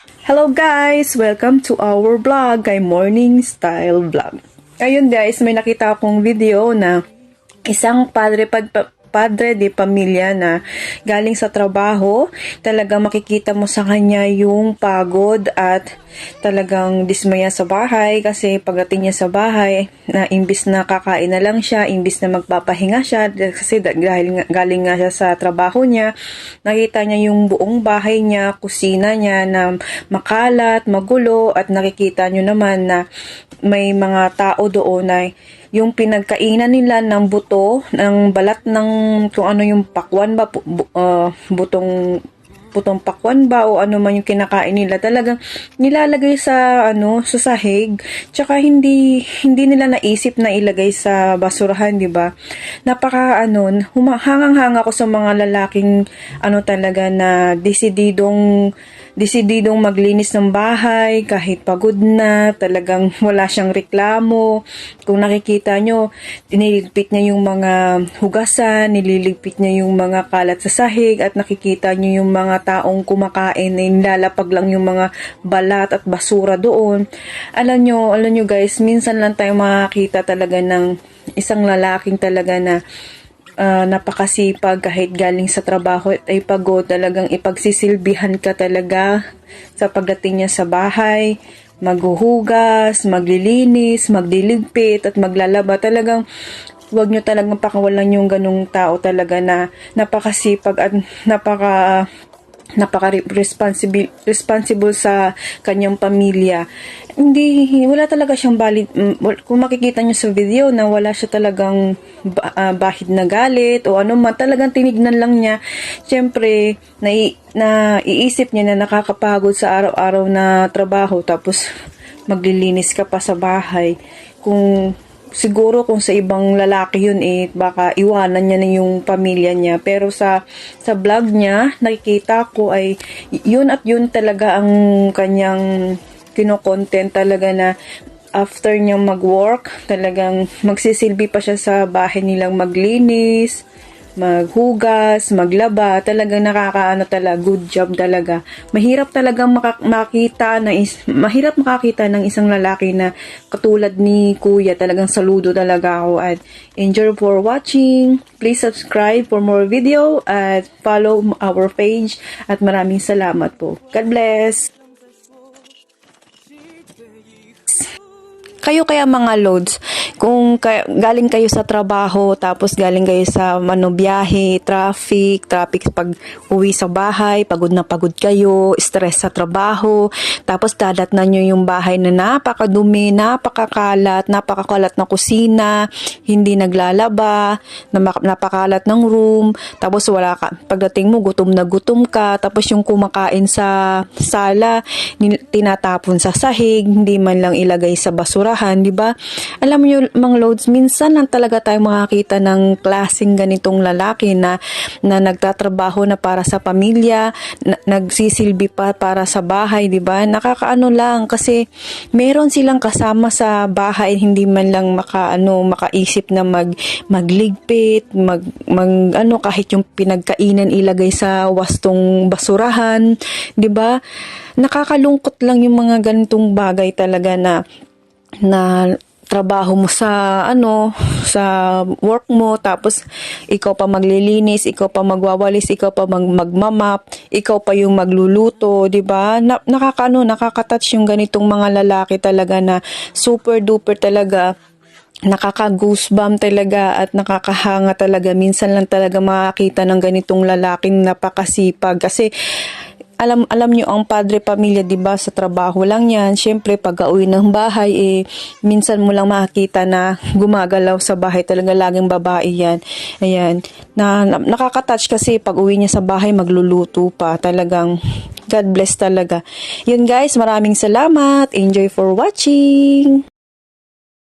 Hello guys! Welcome to our vlog, kay Morning Style Vlog. Ayun guys, may nakita akong video na isang padre de pamilya na galing sa trabaho. Talagang makikita mo sa kanya yung pagod at talagang dismaya sa bahay kasi pagdating niya sa bahay na imbis na kakain na lang siya, imbis na magpapahinga siya kasi dahil galing nga siya sa trabaho niya, nakita niya yung buong bahay niya, kusina niya na makalat, magulo, at nakikita niyo naman na may mga tao doon na yung pinagkainan nila ng buto, ng balat ng kung ano yung pakwan ba, putong pakwan ba o ano man yung kinakain nila, talagang nilalagay sa sa sahig, tsaka hindi nila naisip na ilagay sa basurahan, di ba? Napaka hangang-hanga ko sa mga lalaking talaga na desididong maglinis ng bahay kahit pagod na, talagang wala siyang reklamo. Kung nakikita nyo, nililigpit niya yung mga hugasan, nililigpit niya yung mga kalat sa sahig, at nakikita nyo yung mga taong kumakain na nilalapag lang yung mga balat at basura doon. Alam nyo guys, minsan lang tayo makakita talaga ng isang lalaking talaga na napakasipag kahit galing sa trabaho at ay pagod, talagang ipagsisilbihan ka talaga sa pagdating niya sa bahay, maghuhugas, maglilinis, magliligpit at maglalaba. Talagang huwag nyo talagang pakawalan yung ganung tao talaga na napakasipag at responsible sa kanyang pamilya. Wala talaga siyang kung makikita niyo sa video na wala siya talagang bahid na galit o ano man, talagang tinignan lang niya. Siyempre, iisip niya na nakakapagod sa araw-araw na trabaho, tapos maglilinis ka pa sa bahay. Siguro kung sa ibang lalaki yun, baka iwanan niya na yung pamilya niya. Pero sa vlog niya, nakikita ko ay yun at yun talaga ang kanyang kino-content talaga, na after niyang mag-work, talagang magsisilbi pa siya sa bahay nilang maglinis, maghugas, maglaba. Talagang good job talaga. Mahirap talagang mahirap makakita ng isang lalaki na katulad ni Kuya. Talagang saludo talaga ako, at enjoy for watching. Please subscribe for more video at follow our page, at maraming salamat po. God bless! Kayo kaya mga loads, kung galing kayo sa trabaho, tapos galing kayo sa biyahe, traffic pag uwi sa bahay, pagod na pagod kayo, stress sa trabaho, tapos dadatnan nyo yung bahay na napakadumi, napakakalat na kusina, hindi naglalaba, napakalat ng room, tapos pagdating mo gutom na gutom ka, tapos yung kumakain sa sala, tinatapon sa sahig, hindi man lang ilagay sa basura, di ba? Alam niyo mga loads, minsan lang talaga tayo makakita ng klaseng ganitong lalaki na nagtatrabaho na para sa pamilya, nagsisilbi pa para sa bahay, di ba? Nakakaano lang kasi meron silang kasama sa bahay, hindi man lang makaisip na magligpit, kahit yung pinagkainan ilagay sa wastong basurahan, di ba? Nakakalungkot lang yung mga ganitong bagay talaga na trabaho mo sa work mo, tapos ikaw pa maglilinis, ikaw pa magwawalis, ikaw pa magmamap, ikaw pa yung magluluto, 'di ba? Nakaka-touch yung ganitong mga lalaki talaga na super duper talaga, nakaka-goosebump talaga at nakakahanga talaga. Minsan lang talaga makakita ng ganitong lalaking napakasipag kasi alam nyo, ang padre pamilya, di ba, sa trabaho lang yan. Syempre, pag-uwi ng bahay, minsan mo lang makakita na gumagalaw sa bahay. Talaga laging babae yan. Ayan. Nakaka-touch kasi pag-uwi niya sa bahay, magluluto pa. Talagang God bless talaga. Yun guys, maraming salamat. Enjoy for watching.